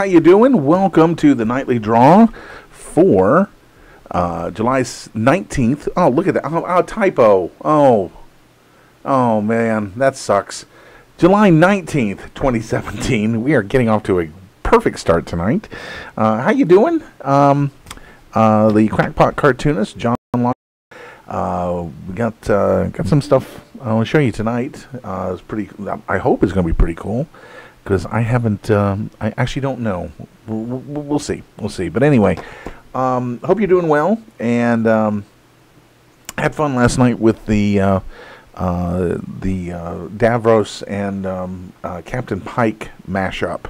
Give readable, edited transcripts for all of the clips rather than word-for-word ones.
how you doing? Welcome to the nightly draw for July 19th. Oh, look at that. Oh, typo. Oh, man, that sucks. July 19th, 2017. We are getting off to a perfect start tonight. How you doing? The Crackpot cartoonist, John Lotshaw. We got some stuff I want to show you tonight. It's pretty. I hope it's going to be pretty cool. Because I haven't, I actually don't know. We'll see. We'll see. But anyway, hope you're doing well. And had fun last night with the Davros and Captain Pike mashup.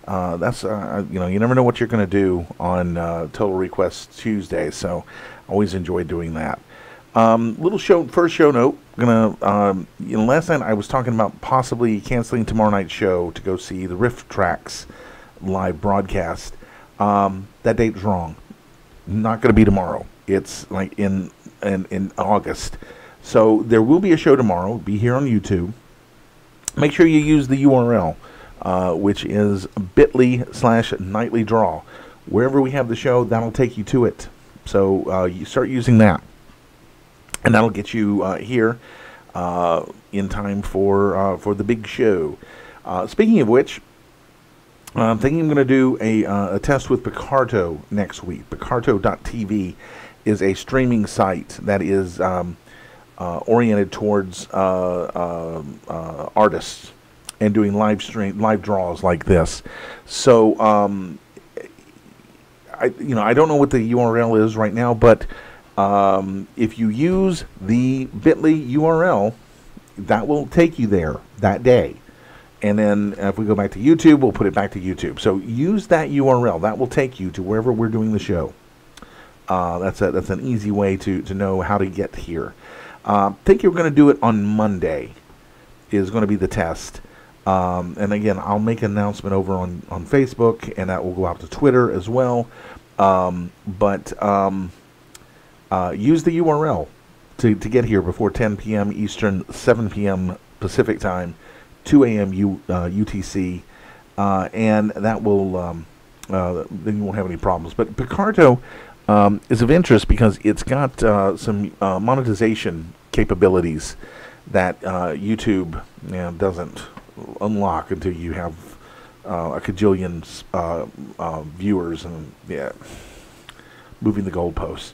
That's you never know what you're going to do on Total Request Tuesday. So always enjoy doing that. First show note. Last night I was talking about possibly canceling tomorrow night's show to go see the Riff Tracks live broadcast. That date's wrong. Not going to be tomorrow. It's like in August. So there will be a show tomorrow. It'll be here on YouTube. Make sure you use the URL, which is bit.ly/nightlydraw. Wherever we have the show, that'll take you to it. So you start using that. And that'll get you here in time for the big show. Speaking of which, I'm thinking I'm going to do a test with Picarto next week. Picarto.tv is a streaming site that is oriented towards artists and doing live draws like this. So I don't know what the URL is right now, but if you use the bit.ly URL, that will take you there that day. And then if we go back to YouTube, we'll put it back to YouTube. So use that URL. That will take you to wherever we're doing the show. That's an easy way to know how to get here. I think you're going to do it on Monday is going to be the test. And again, I'll make an announcement over on Facebook, and that will go out to Twitter as well. Use the URL to get here before 10 p.m. Eastern, 7 p.m. Pacific time, 2 a.m. UTC, and that will then you won't have any problems. But Picarto is of interest because it's got some monetization capabilities that YouTube doesn't unlock until you have a cajillion viewers and moving the goalposts.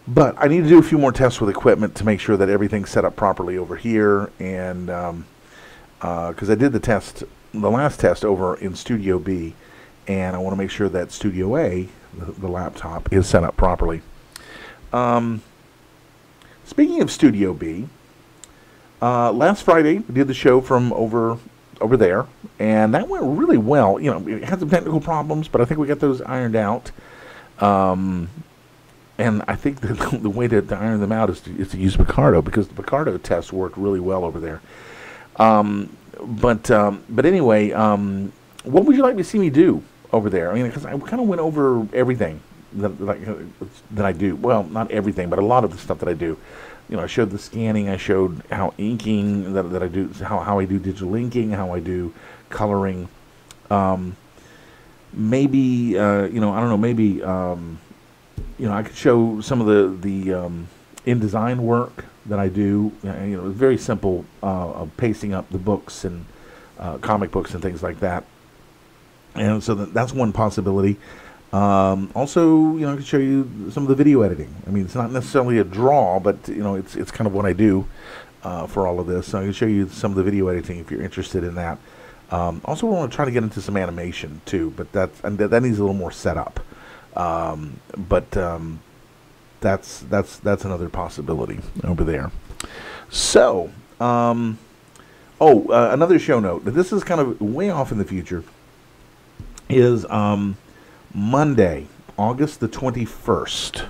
But I need to do a few more tests with equipment to make sure that everything's set up properly over here. And because I did the last test over in Studio B, and I want to make sure that Studio A, the laptop, is set up properly. Speaking of Studio B, last Friday we did the show from over there, and that went really well. It had some technical problems, but I think we got those ironed out. And I think the way to iron them out is to use Picarto, because the Picarto test worked really well over there. But anyway, what would you like to see me do over there? I mean, because I kind of went over everything that I do. Well, not everything, but a lot of the stuff that I do. I showed the scanning. I showed how inking that I do, how I do digital inking, how I do coloring. Maybe I don't know. Maybe. I could show some of the InDesign work that I do. Very simple of pasting up the books and comic books and things like that. And so that's one possibility. Also, I could show you some of the video editing. I mean, it's not necessarily a draw, but it's kind of what I do for all of this. So I can show you some of the video editing if you're interested in that. Also, I want to try to get into some animation too, but that needs a little more setup. That's another possibility over there. So, another show note. This is kind of way off in the future. Is Monday, August the 21st.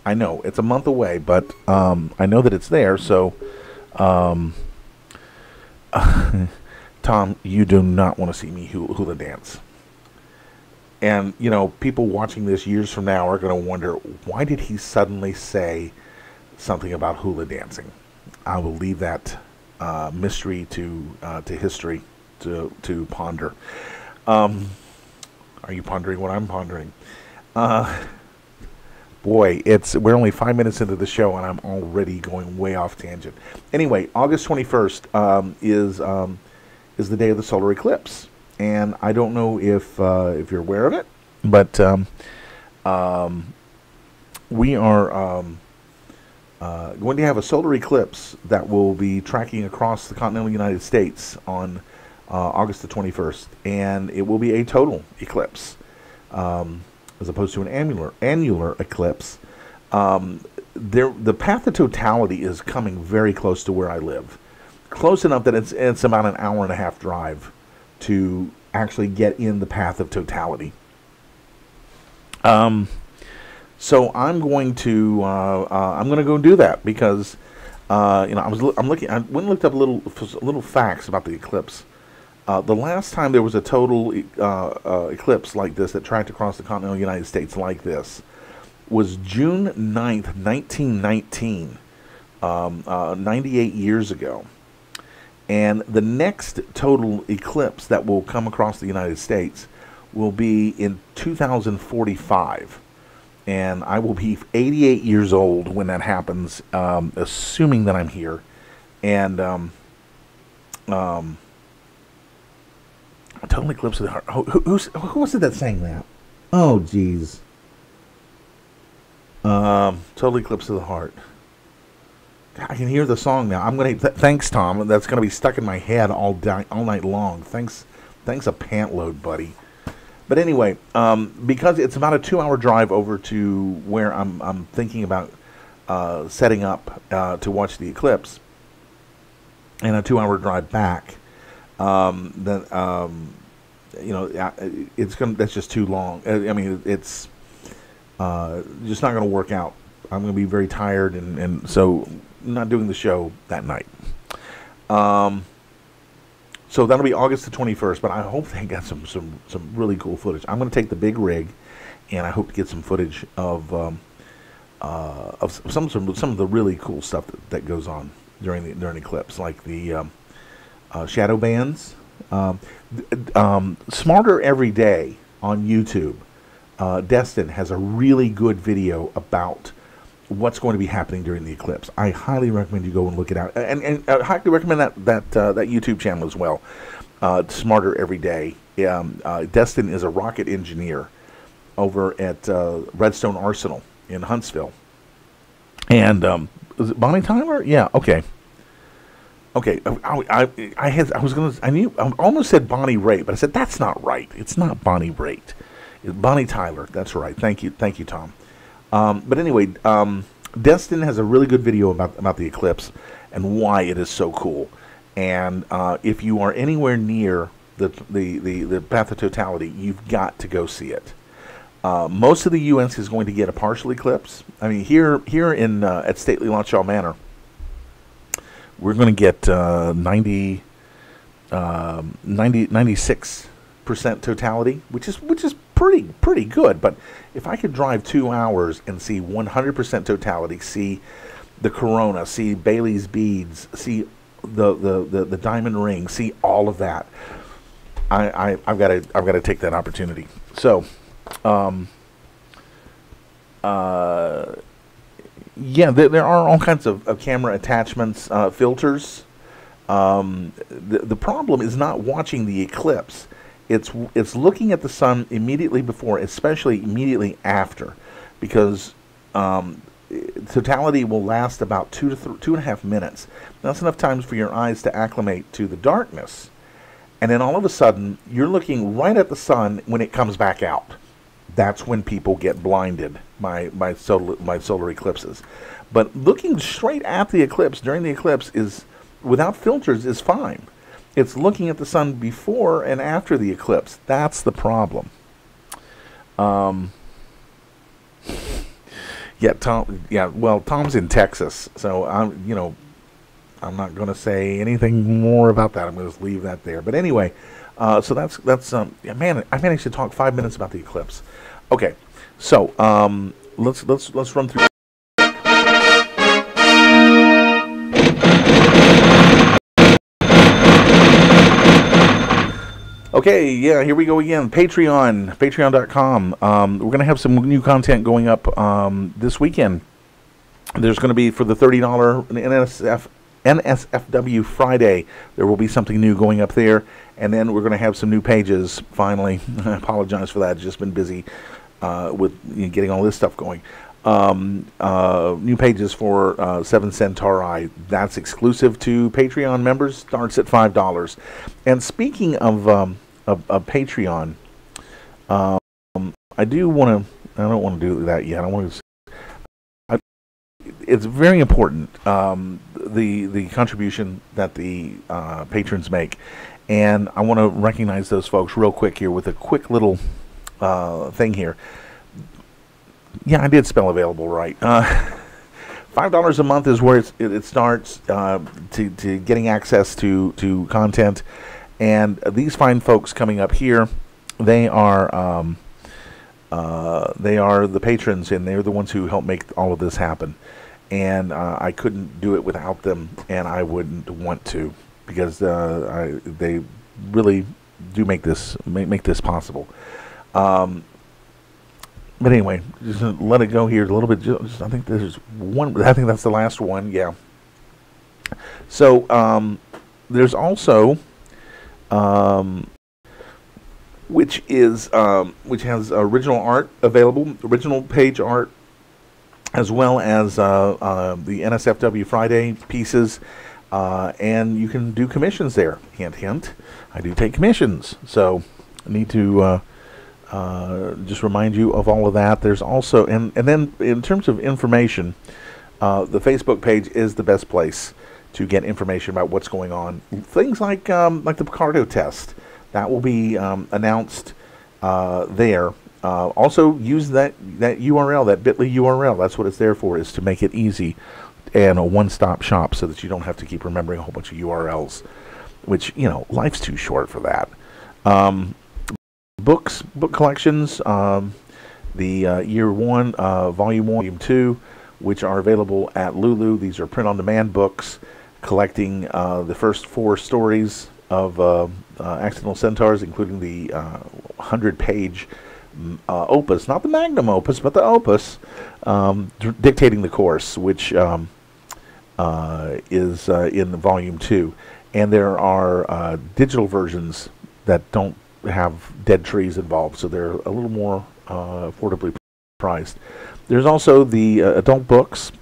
I know it's a month away, but I know that it's there. So, Tom, you do not want to see me hula dance. And, people watching this years from now are going to wonder, why did he suddenly say something about hula dancing? I will leave that mystery to history to ponder. Are you pondering what I'm pondering? Boy, we're only 5 minutes into the show, and I'm already going way off tangent. Anyway, August 21st is the day of the solar eclipse, and I don't know if you're aware of it, but we are going to have a solar eclipse that will be tracking across the continental United States on August the 21st, and it will be a total eclipse. As opposed to an annular eclipse. The path of totality is coming very close to where I live. Close enough that it's about an hour and a half drive to actually get in the path of totality. So I'm going to go do that because I went and looked up little facts about the eclipse. The last time there was a total eclipse like this that tracked across the continental United States like this was June 9th, 1919, 98 years ago. And the next total eclipse that will come across the United States will be in 2045. And I will be 88 years old when that happens, assuming that I'm here. And total eclipse of the heart. Who was it that sang that? Oh, jeez. Total eclipse of the heart. I can hear the song now. I'm gonna. Thanks, Tom. That's gonna be stuck in my head all night long. Thanks a pant load, buddy. But anyway, because it's about a 2-hour drive over to where I'm thinking about setting up to watch the eclipse, and a 2-hour drive back. That's just too long. I mean, it's just not going to work out. I'm going to be very tired, and so not doing the show that night. So that'll be August the 21st. But I hope they got some really cool footage. I'm going to take the big rig, and I hope to get some footage of some of the really cool stuff that goes on during the eclipse, like the shadow bands. Smarter Every Day on YouTube. Destin has a really good video about what's going to be happening during the eclipse. I highly recommend you go and look it out, and I highly recommend that YouTube channel as well. Smarter Every Day. Destin is a rocket engineer over at Redstone Arsenal in Huntsville. And is it Bonnie Tyler? Yeah. Okay. Okay, I almost said Bonnie Raitt, but I said that's not right. It's not Bonnie Raitt. It's Bonnie Tyler. That's right. Thank you, Tom. But anyway, Destin has a really good video about the eclipse and why it is so cool. And if you are anywhere near the path of totality, you've got to go see it. Most of the U.S. is going to get a partial eclipse. I mean, here in at Stately Lotshaw Manor, we're going to get 96% totality, which is pretty good. But if I could drive 2 hours and see 100% totality, see the corona, see Bailey's beads, see the diamond ring, see all of that, I've got to take that opportunity. So, yeah, there are all kinds of camera attachments, filters. The problem is not watching the eclipse. It's looking at the sun immediately before, especially immediately after, because totality will last about 2.5 minutes. That's enough time for your eyes to acclimate to the darkness, and then all of a sudden you're looking right at the sun when it comes back out. That's when people get blinded by solar eclipses. But looking straight at the eclipse during the eclipse is, without filters, is fine. It's looking at the sun before and after the eclipse. That's the problem. Tom's in Texas, so I'm not going to say anything more about that. I'm going to just leave that there. But anyway, so that's man, I managed to talk 5 minutes about the eclipse. Okay, so let's run through. Okay, yeah, here we go again. Patreon, patreon.com. We're going to have some new content going up this weekend. There's going to be, for the $30 NSFW Friday, there will be something new going up there. And then we're going to have some new pages, finally. I apologize for that. It's just been busy with getting all this stuff going. New pages for 7 Centauri. That's exclusive to Patreon members. Starts at $5. And speaking of Patreon, I do want to. I don't want to do that yet. I want to. It's very important, the contribution that the patrons make, and I want to recognize those folks real quick here with a quick little thing here. Yeah, I did spell available right. $5 a month is where it starts to getting access to content, and these fine folks coming up here, they are the patrons, and they're the ones who help make all of this happen. And I couldn't do it without them, and I wouldn't want to, because they really do make this possible. But anyway, just let it go here a little bit. I think there's one. I think that's the last one. Yeah. So there's also which has original art available, original page art, as well as the NSFW Friday pieces, and you can do commissions there. Hint, hint. I do take commissions, so I need to just remind you of all of that. There's also, and then in terms of information, the Facebook page is the best place to get information about what's going on. Things like the Picardo test that will be announced there. Also, use that URL, that bit.ly URL. That's what it's there for, is to make it easy and a one-stop shop, so that you don't have to keep remembering a whole bunch of URLs, which, life's too short for that. Book collections, the Year 1, Volume 1, Volume 2, which are available at Lulu. These are print-on-demand books collecting the first 4 stories of Accidental Centaurs, including the 100-page opus, not the magnum opus, but the opus, dictating the course, which is in the Volume 2. And there are digital versions that don't have dead trees involved, so they're a little more affordably priced. There's also the adult books,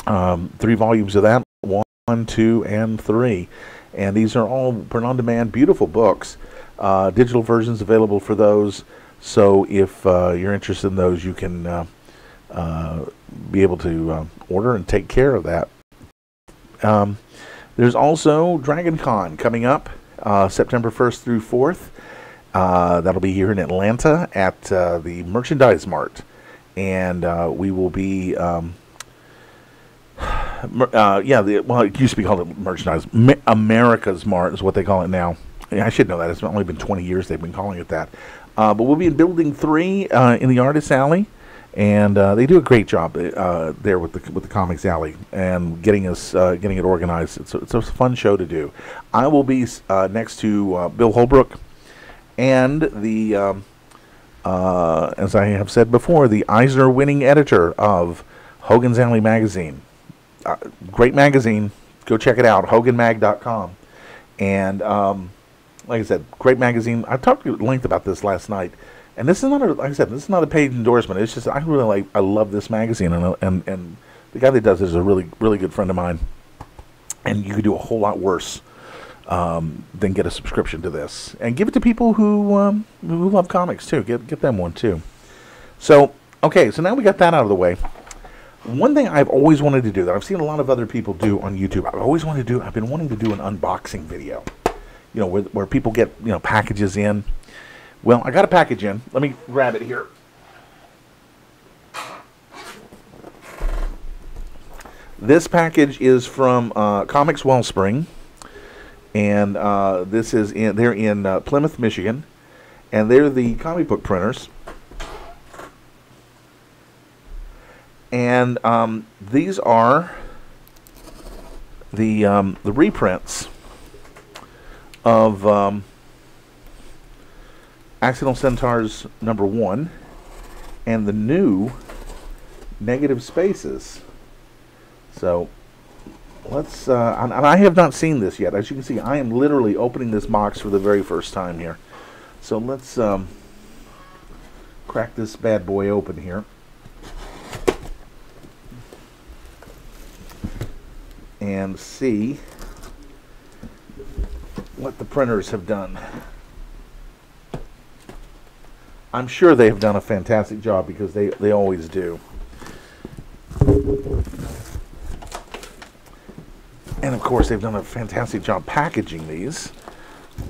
3 volumes of that, 1, 2, and 3. And these are all print-on-demand, beautiful books. Digital versions available for those. So if you're interested in those, you can be able to order and take care of that. There's also Dragon Con coming up September 1st through 4th. That'll be here in Atlanta at the Merchandise Mart. And we will be... it used to be called Merchandise. America's Mart is what they call it now. I should know that. It's only been 20 years they've been calling it that. But we'll be in Building 3 in the Artist Alley, and they do a great job there with the Comics Alley and getting it organized. It's a fun show to do. I will be next to Bill Holbrook and the as I have said before, the Eisner-winning editor of Hogan's Alley magazine. Great magazine. Go check it out. HoganMag.com. And like I said, great magazine. I talked at length about this last night, and this is not like I said, this is not a paid endorsement. It's just I love this magazine, and the guy that does it is a really good friend of mine, and you could do a whole lot worse than get a subscription to this, and give it to people who love comics too. Get them one too. So okay, so now we got that out of the way. One thing I've always wanted to do that I've seen a lot of other people do on YouTube, I've been wanting to do an unboxing video. Where people get, packages in. Well, I got a package in. Let me grab it here. This package is from Comics Wellspring, and they're in Plymouth, Michigan, and they're the comic book printers. And these are the reprints of Accidental Centaurs #1 and the new negative spaces. So let's, and I have not seen this yet. As you can see, I am literally opening this box for the very first time here. So let's crack this bad boy open here. And see what the printers have done. I'm sure they have done a fantastic job because they always do. And of course they've done a fantastic job packaging these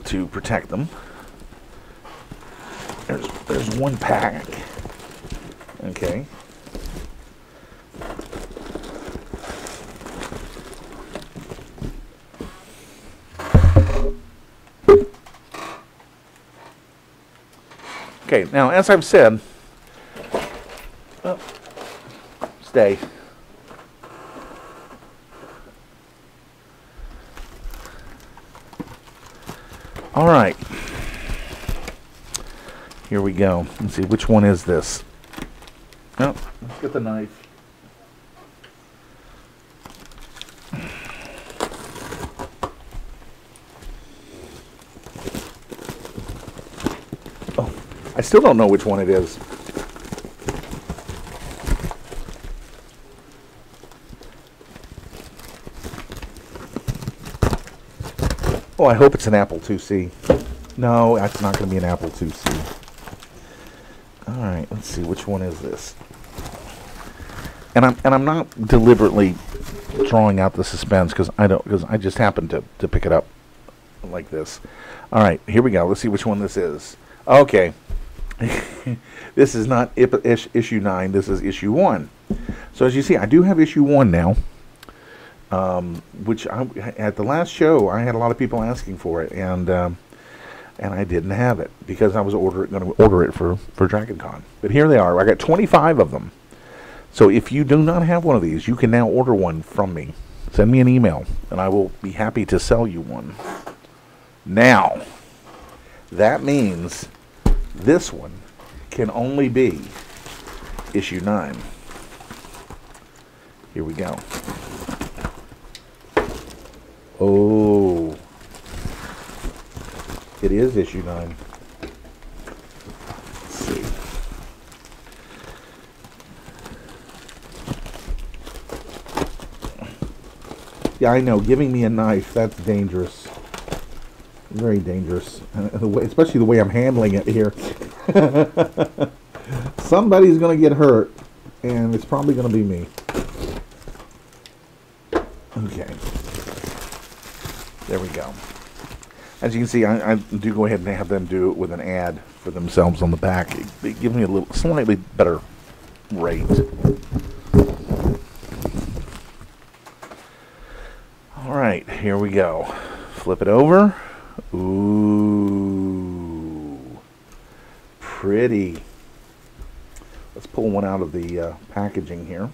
to protect them. There's one pack. Okay. Okay, now as I've said, stay. All right, here we go. Let's see, which one is this? Oh, let's get the knife. I still don't know which one it is. Oh, I hope it's an Apple IIc. No, that's not going to be an Apple IIc. All right, let's see, which one is this? And I'm not deliberately drawing out the suspense because I just happened to pick it up like this. All right, here we go. Let's see which one this is. Okay. This is not issue 9, this is issue 1. So as you see, I do have issue 1 now, which at the last show I had a lot of people asking for it, and I didn't have it because I was going to order it for DragonCon. But here they are. I got 25 of them. So if you do not have one of these, you can now order one from me. Send me an email, and I will be happy to sell you one. Now, that means this one can only be issue 9. Here we go. Oh, it is issue 9. Let's see. Yeah, I know. Giving me a knife, that's dangerous. Very dangerous. Especially the way I'm handling it here. Somebody's going to get hurt, and it's probably going to be me. Okay. There we go. As you can see, I do go ahead and have them do it with an ad for themselves on the back. It gives me a little slightly better rate. All right, here we go. Flip it over. Ooh, pretty. Let's pull one out of the packaging here,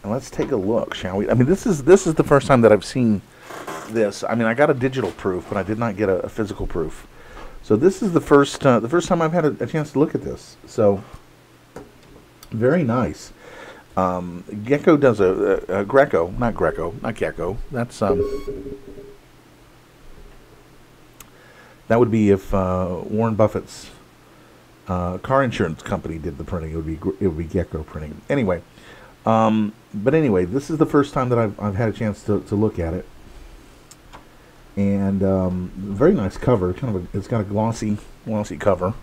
and let's take a look, shall we? I mean, this is the first time that I've seen this. I mean, I got a digital proof, but I did not get a physical proof. So this is the first time I've had a chance to look at this. So very nice. Gecko does a Greco, not Gecko. That's that would be if Warren Buffett's car insurance company did the printing. It would be Gecko printing. Anyway, but anyway, this is the first time that I've had a chance to look at it, and very nice cover. It's got a glossy cover.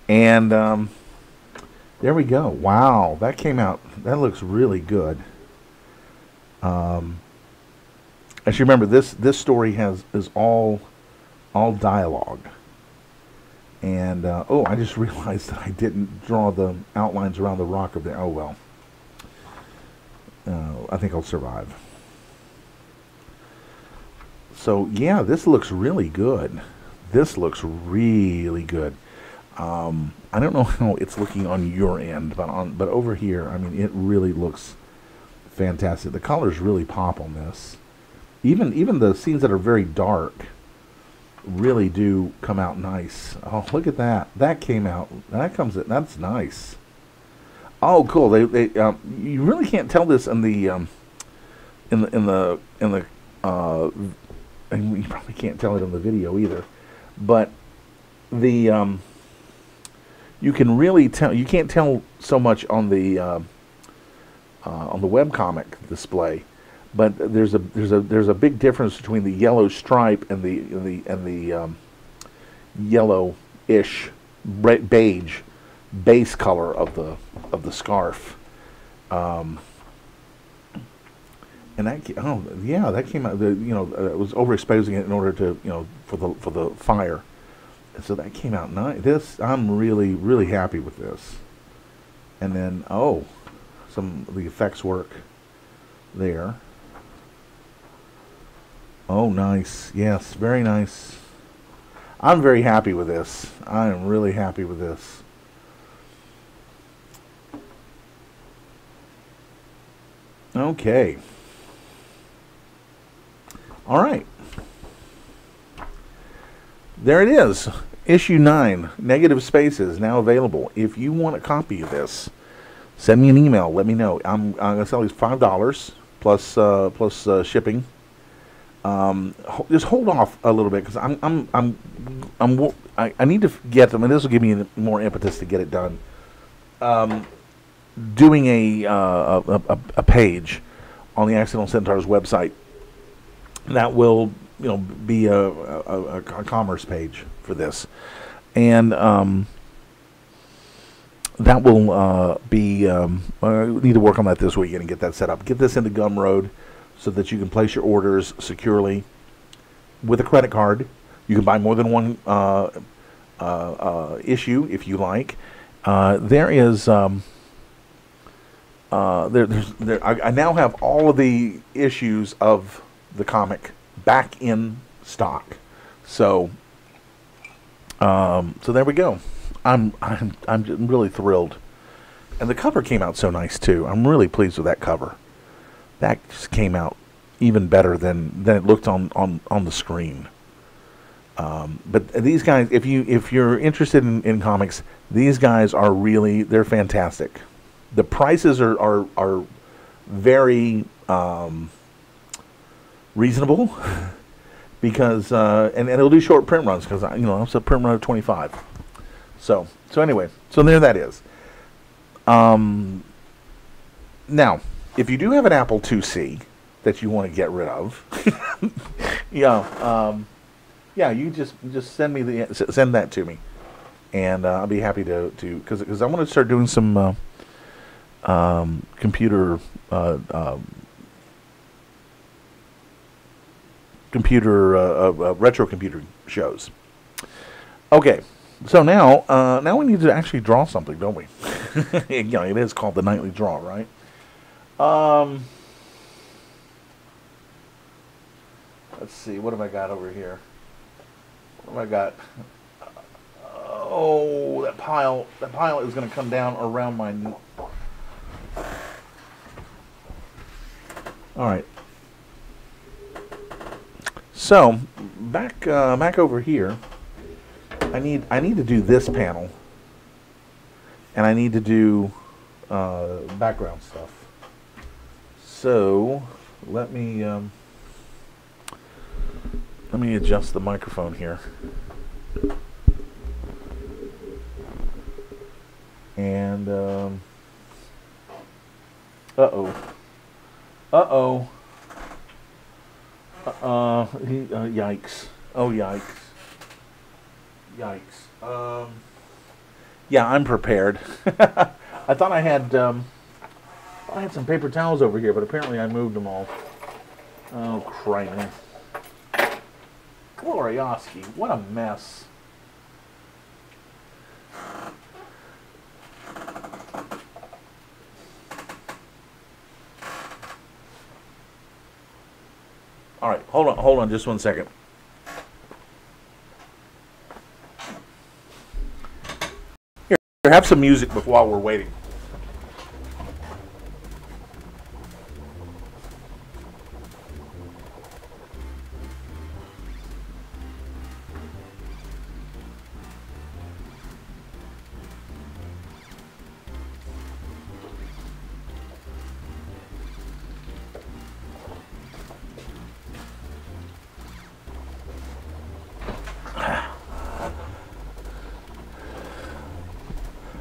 And there we go. Wow, that came out. That looks really good. As you remember, this story is all dialogue. And oh, I just realized that I didn't draw the outlines around the rock of there. Oh well. I think I'll survive. So yeah, this looks really good. This looks really good. I don't know how it's looking on your end, but over here, I mean, it really looks fantastic. The colors really pop on this. Even the scenes that are very dark really do come out nice. Oh, look at that! That came out. That's nice. Oh, cool. You really can't tell this in the and you probably can't tell it in the video either, but the you can really tell. You can't tell so much on the webcomic display, but there's a big difference between the yellow stripe and the yellow-ish beige base color of the scarf. And that came out. It was overexposing it in order to for the fire. And so that came out nice. I'm really happy with this. And then some of the effects work there. Oh, nice. Yes, very nice. I'm very happy with this. I am really happy with this. Okay. All right. There it is. Issue 9, Negative Spaces, now available. If you want a copy of this, send me an email. Let me know. I'm going to sell these $5 plus shipping. Just hold off a little bit because I need to get them, and this will give me more impetus to get it done. Doing a page on the Accidental Centaurs website that will be a commerce page for this, and that will be need to work on that this weekend and get that set up. Get this into Gumroad so that you can place your orders securely with a credit card. You can buy more than one issue if you like. There is I now have all of the issues of the comic back in stock. So so there we go. I'm really thrilled, and the cover came out so nice too. I'm really pleased with that cover. That just came out even better than it looked on the screen. But these guys, if you're interested in comics, these guys are they're fantastic. The prices are very reasonable because and it'll do short print runs because it's a print run of 25. So anyway, so there that is. Now, if you do have an Apple IIc that you want to get rid of, you just send that to me, and I'll be happy to because I want to start doing some computer retro computer shows. Okay, so now we need to actually draw something, don't we? It is called the nightly draw, right? Let's see, what have I got over here? What have I got? Oh, that pile is going to come down around my knee. All right. So back over here, I need to do this panel, and I need to do background stuff. So let me adjust the microphone here, and yikes! Oh, yikes! Yeah, I'm prepared. I thought I had some paper towels over here, but apparently I moved them all. Oh, crikey. Glorioski, what a mess. All right, hold on just 1 second. Here, have some music while we're waiting.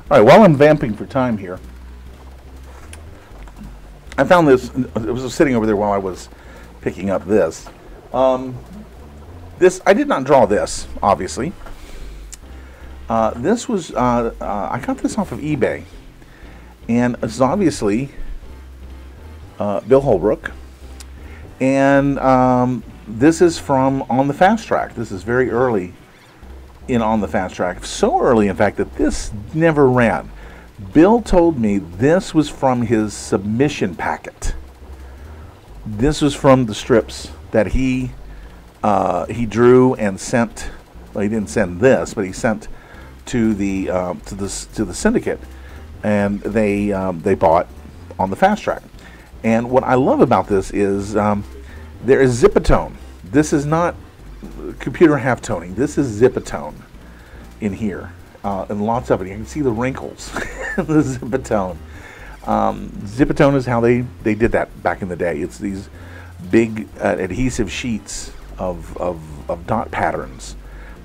All right, while I'm vamping for time here, I found this. It was sitting over there while I was picking up this. This I did not draw this, obviously. This was I got this off of eBay, and it's obviously Bill Holbrook, and this is from On the Fast Track. This is very early in On the Fast Track, so early, in fact, that this never ran. Bill told me this was from his submission packet. This was from the strips that he drew and sent. Well, he didn't send this, but he sent to the syndicate, and they bought On the Fast Track. And what I love about this is there is zipatone. This is not computer halftoning. This is zipatone in here, and lots of it. You can see the wrinkles. The zipatone. Zipatone is how they did that back in the day. It's these big adhesive sheets of dot patterns,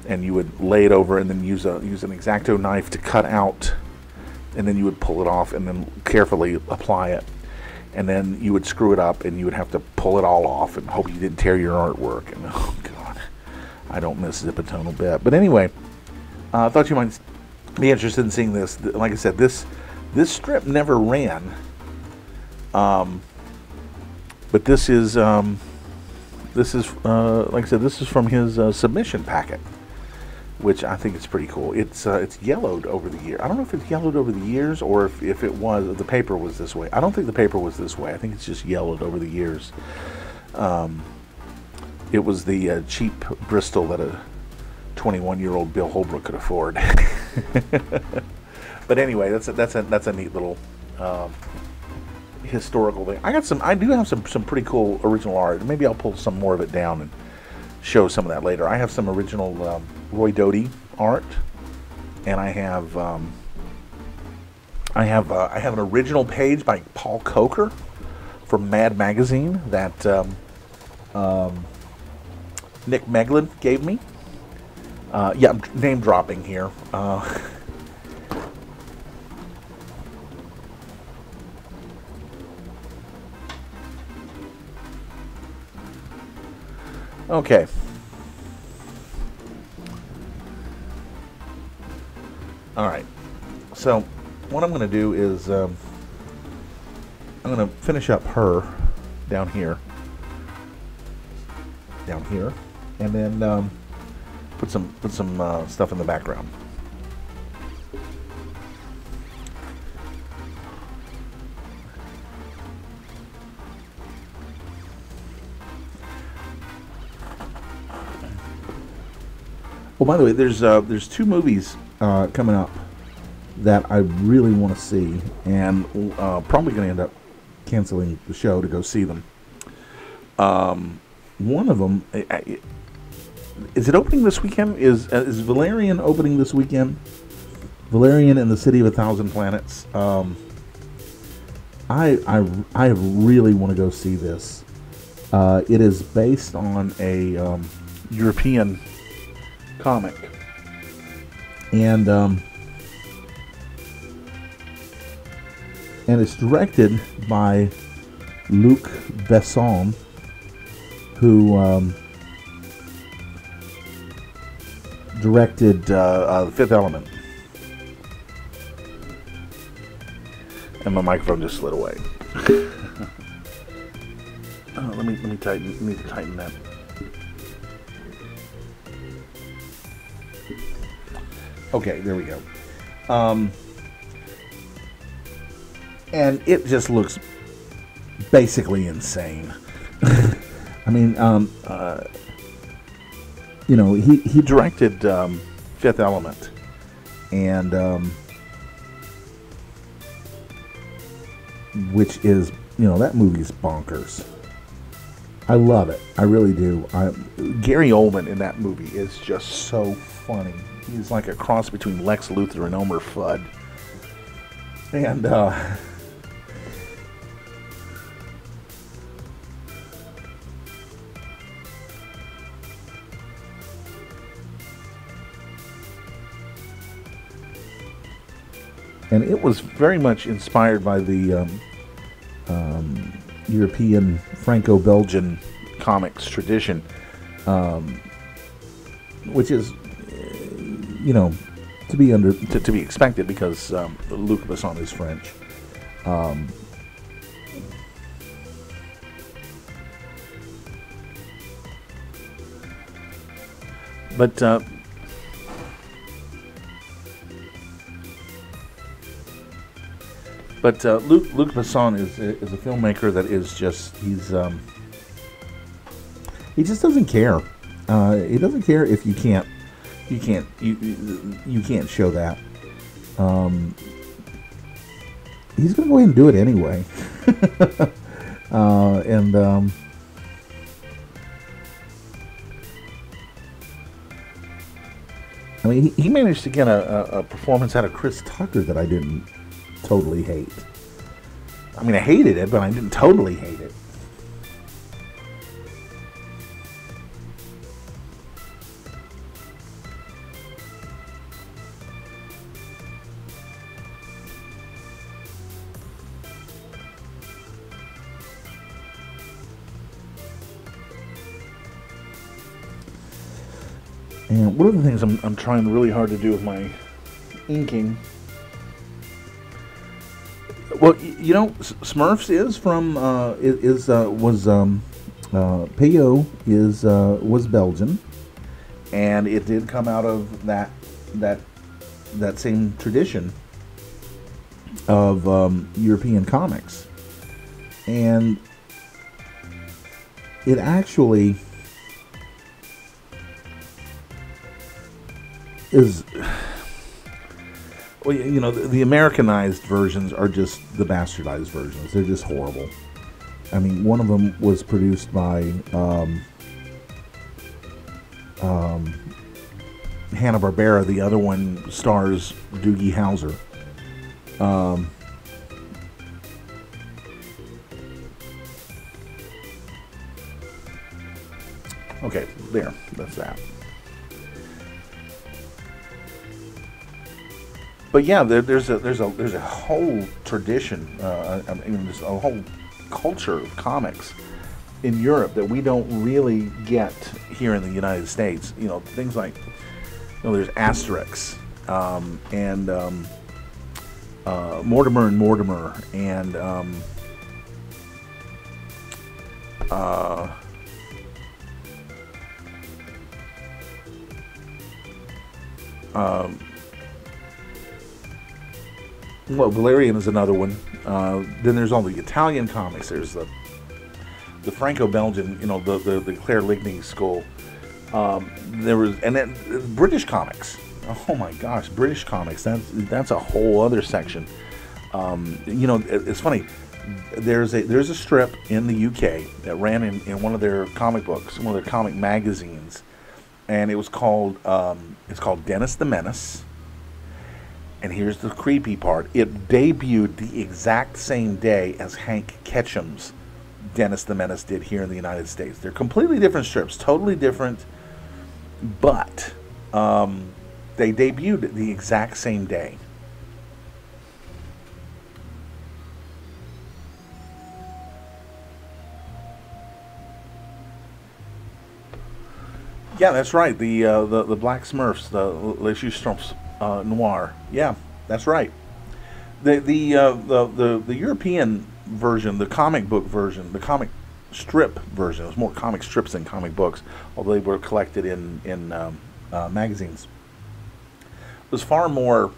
and you would lay it over and then use an X-Acto knife to cut out, and then you would pull it off and then carefully apply it, and then you would screw it up and you would have to pull it all off and hope you didn't tear your artwork. And oh god, I don't miss zipatone a bit. But anyway, I thought you might be interested in seeing this. Like I said, this strip never ran, but this is like I said, this is from his submission packet, which I think is pretty cool. It's yellowed over the year. I don't know if it's yellowed over the years or if it was, the paper was this way. I don't think the paper was this way. I think it's just yellowed over the years. It was the cheap Bristol that a 21-year-old Bill Holbrook could afford. But anyway, that's a neat little historical thing. I do have some pretty cool original art. Maybe I'll pull some more of it down and show some of that later. I have some original Roy Doty art, and I have an original page by Paul Coker from Mad Magazine that Nick Meglin gave me. Yeah, I'm name dropping here. Okay. All right. So what I'm going to do is I'm going to finish up her down here, and then put some stuff in the background. Oh, by the way, there's two movies coming up that I really want to see, and probably going to end up canceling the show to go see them. One of them, is it opening this weekend? Is Valerian opening this weekend? Valerian and the City of a Thousand Planets. I really want to go see this. It is based on a European comic, and it's directed by Luc Besson, who directed The Fifth Element. And my microphone just slid away. Let me tighten that. Okay, there we go. And it just looks basically insane. I mean, you know, he directed Fifth Element, and which is, you know, that movie's bonkers. I love it. I really do. Gary Oldman in that movie is just so funny. He's like a cross between Lex Luthor and Elmer Fudd. And and it was very much inspired by the European Franco-Belgian comics tradition, which is, to be expected because Luc Besson is French. But Luc Besson is a filmmaker that is just he just doesn't care. He doesn't care if you can't show that. He's gonna go ahead and do it anyway. I mean, he managed to get a performance out of Chris Tucker that I didn't totally hate. I mean, I hated it, but I didn't totally hate it. And one of the things I'm trying really hard to do with my inking. Well, Smurfs is from Peyo was Belgian, and it did come out of that same tradition of European comics, and it actually is. Well, the Americanized versions are just the bastardized versions. They're just horrible. I mean, one of them was produced by Hanna-Barbera. The other one stars Doogie Howser. Okay, there. That's that. But yeah, there's a whole tradition. I mean, there's a whole culture of comics in Europe that we don't really get here in the United States. Things like, there's Asterix, and Mortimer and Mortimer, and well, Valerian is another one. Then there's all the Italian comics. There's the Franco-Belgian, the Claire Ligny school. There was, and then British comics. Oh my gosh, British comics. That's a whole other section. It's funny. There's a strip in the UK that ran in one of their comic books, one of their comic magazines, and it was called Dennis the Menace. And here's the creepy part. It debuted the exact same day as Hank Ketcham's Dennis the Menace did here in the United States. They're completely different strips, totally different, but they debuted the exact same day. Yeah, that's right. The Black Smurfs, the Les Justemps Noir. Yeah, that's right. The European version, the comic book version, the comic strip version. It was more comic strips than comic books, although they were collected in magazines. It was far more.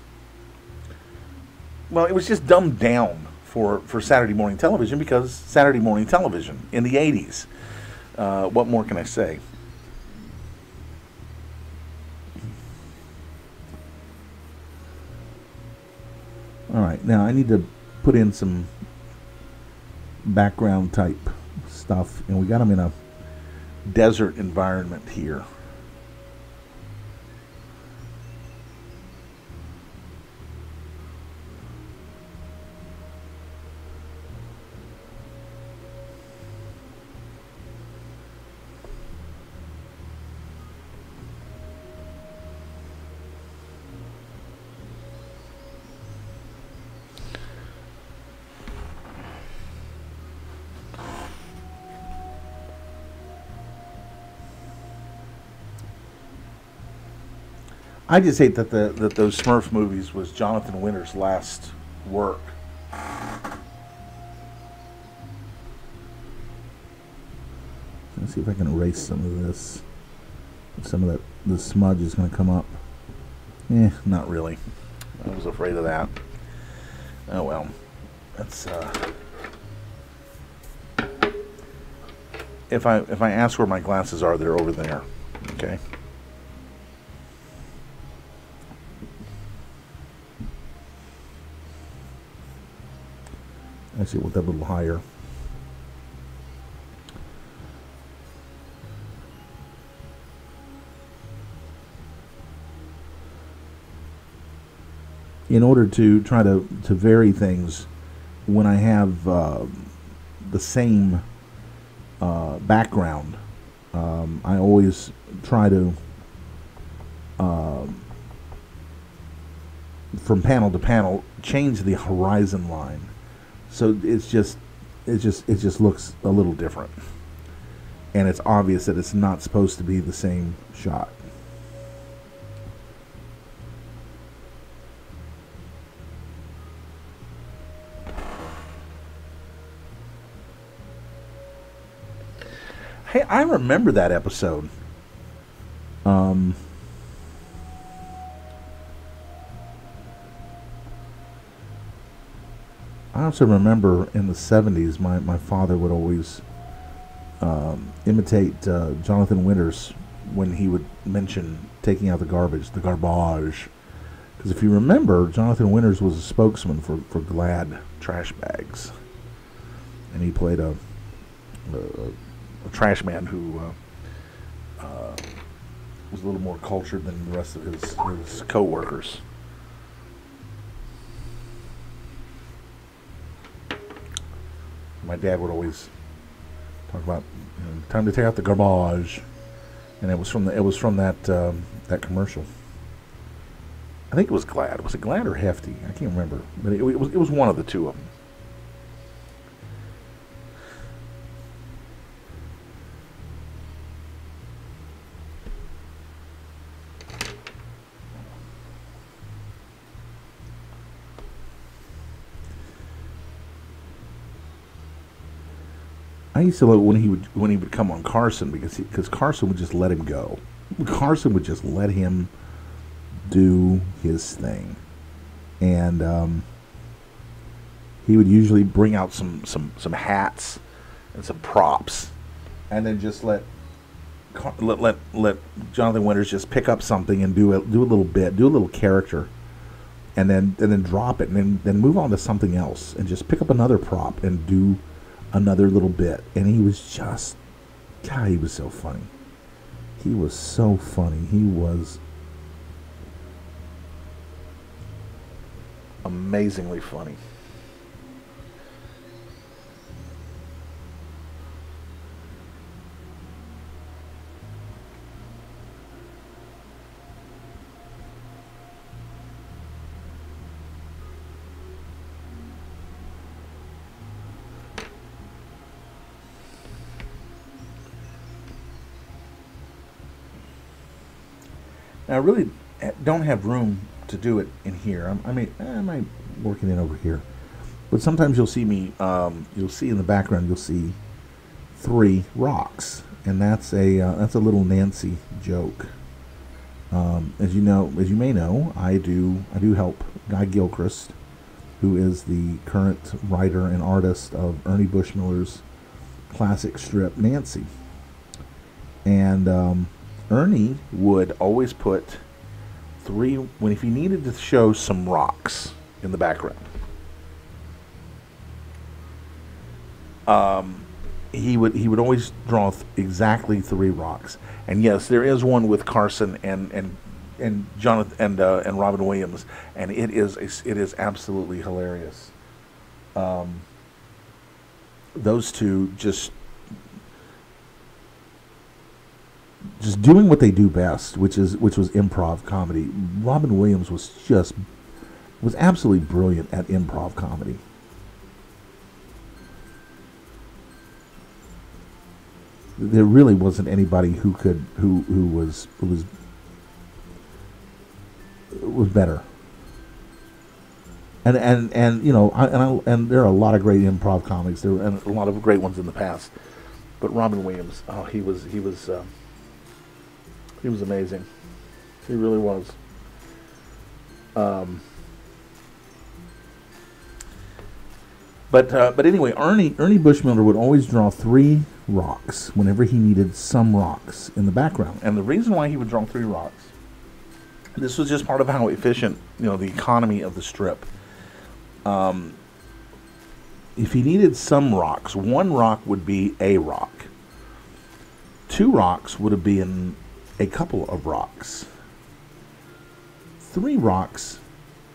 Well, it was just dumbed down for Saturday morning television because Saturday morning television in the 80s. What more can I say? All right, now I need to put in some background type stuff, and we got them in a desert environment here. I just hate that those Smurf movies was Jonathan Winter's last work. Let's see if I can erase some of this. Some of that, the smudge is going to come up. Not really. I was afraid of that. Oh well. That's if I ask where my glasses are, they're over there. Okay. Actually, with that a little higher. In order to try to vary things, when I have the same background, I always try to from panel to panel change the horizon line, so it just looks a little different, and it's obvious that it's not supposed to be the same shot. Hey, I remember that episode. I also remember in the 70s, my father would always imitate Jonathan Winters when he would mention taking out the garbage. Because if you remember, Jonathan Winters was a spokesman for Glad trash bags. And he played a trash man who was a little more cultured than the rest of his co-workers. My dad would always talk about time to take out the garbage, and it was from that that commercial. I think it was Glad. Was it Glad or Hefty? I can't remember, but it was one of the two of them. I used to love when he would come on Carson because Carson would just let him go. Carson would just let him do his thing, and he would usually bring out some hats and some props, and then just let Jonathan Winters just pick up something and do a little bit, do a little character, and then drop it, and then move on to something else, and just pick up another prop and do another little bit. And he was just, God, he was so funny. He was so funny. He was amazingly funny. Now, I really don't have room to do it in here. I might work it in over here. But sometimes you'll see me, you'll see in the background, you'll see 3 rocks. And that's a little Nancy joke. As you may know, I do help Guy Gilchrist, who is the current writer and artist of Ernie Bushmiller's classic strip, Nancy. And Ernie would always put 3 if he needed to show some rocks in the background. He would always draw exactly 3 rocks. And yes, there is one with Carson and Jonathan and Robin Williams, and it is absolutely hilarious. Those two just doing what they do best, which was improv comedy. Robin Williams was absolutely brilliant at improv comedy. There really wasn't anybody who was was better. And you know, and there are a lot of great improv comics there, and a lot of great ones in the past. But Robin Williams, oh, he was amazing. He really was. But anyway, Ernie Bushmiller would always draw 3 rocks whenever he needed some rocks in the background. And the reason why he would draw 3 rocks, this was just part of how efficient, you know, the economy of the strip. If he needed some rocks, 1 rock would be a rock. 2 rocks would have been a couple of rocks. 3 rocks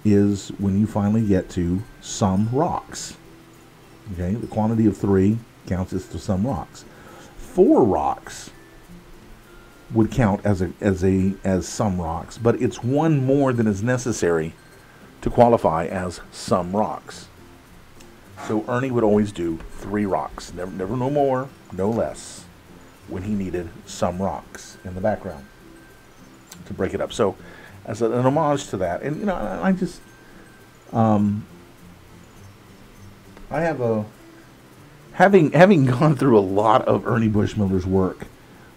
is when you finally get to some rocks. Okay, the quantity of 3 counts as to some rocks. 4 rocks would count as some rocks, but it's 1 more than is necessary to qualify as some rocks. So Ernie would always do 3 rocks, never no more, no less, when he needed some rocks in the background to break it up. So as an homage to that, and you know, I just I have a having gone through a lot of Ernie Bushmiller's work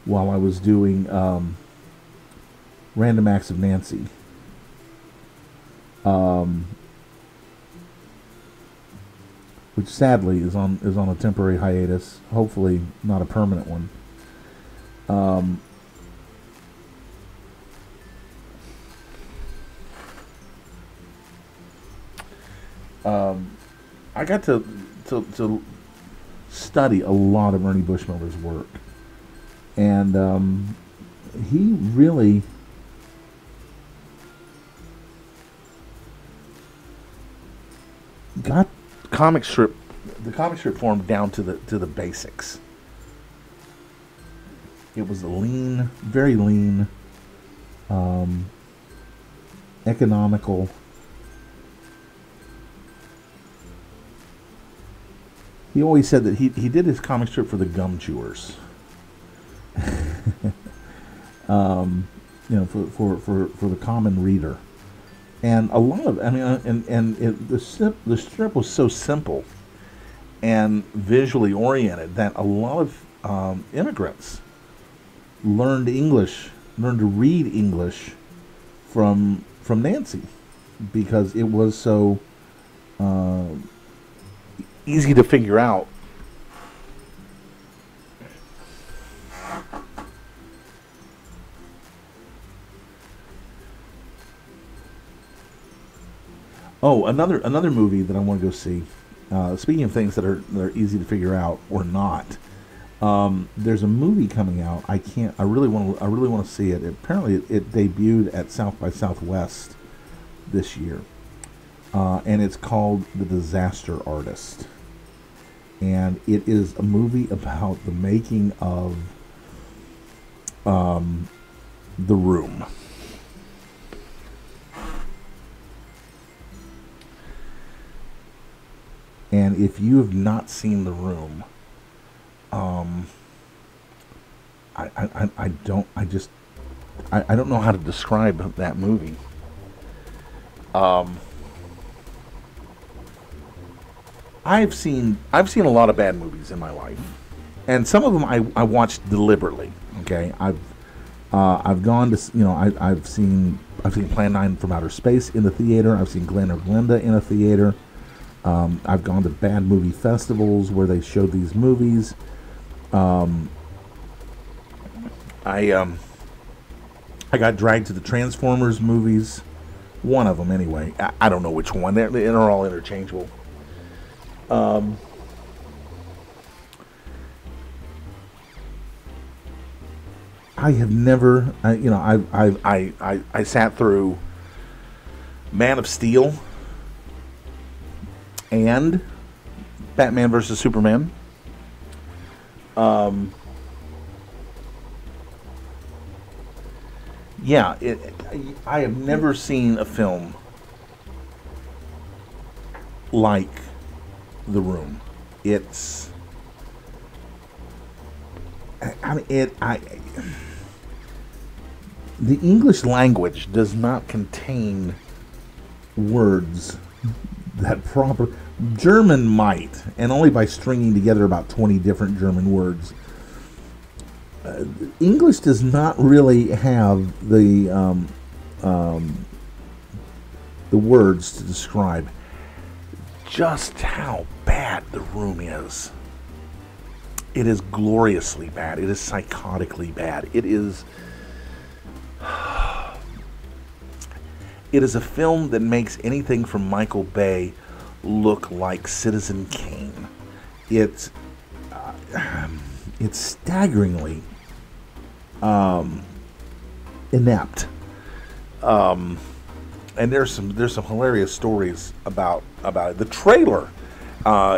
while I was doing Random Acts of Nancy. Which sadly is on a temporary hiatus, hopefully not a permanent one. I got to study a lot of Ernie Bushmiller's work, and he really got the comic strip form down to the basics. It was a lean, very lean, economical. He always said that he did his comic strip for the gum chewers. You know, for the common reader. And a lot of, the strip was so simple and visually oriented that a lot of immigrants learned to read English from Nancy, because it was so easy to figure out. Oh, another movie that I want to go see. Speaking of things that are easy to figure out or not, there's a movie coming out. I really want to see it. Apparently, it debuted at South by Southwest this year, and it's called The Disaster Artist. And it is a movie about the making of The Room. And if you have not seen The Room, I don't know how to describe that movie. I've seen a lot of bad movies in my life, and some of them I watched deliberately. Okay, I've gone to, you know, I've seen Plan 9 from Outer Space in the theater. I've seen Glen or Glenda in a theater. I've gone to bad movie festivals where they showed these movies. I got dragged to the Transformers movies, one of them anyway. I don't know which one. They're all interchangeable. I have never, I sat through Man of Steel and Batman vs. Superman. Yeah, I have never seen a film like The Room. It's, the English language does not contain words that proper. German might, and only by stringing together about 20 different German words. English does not really have the words to describe just how bad the room is. It is gloriously bad. It is psychotically bad. It is a film that makes anything from Michael Bay look like Citizen Kane. It's staggeringly inept. And there's some hilarious stories about it. The trailer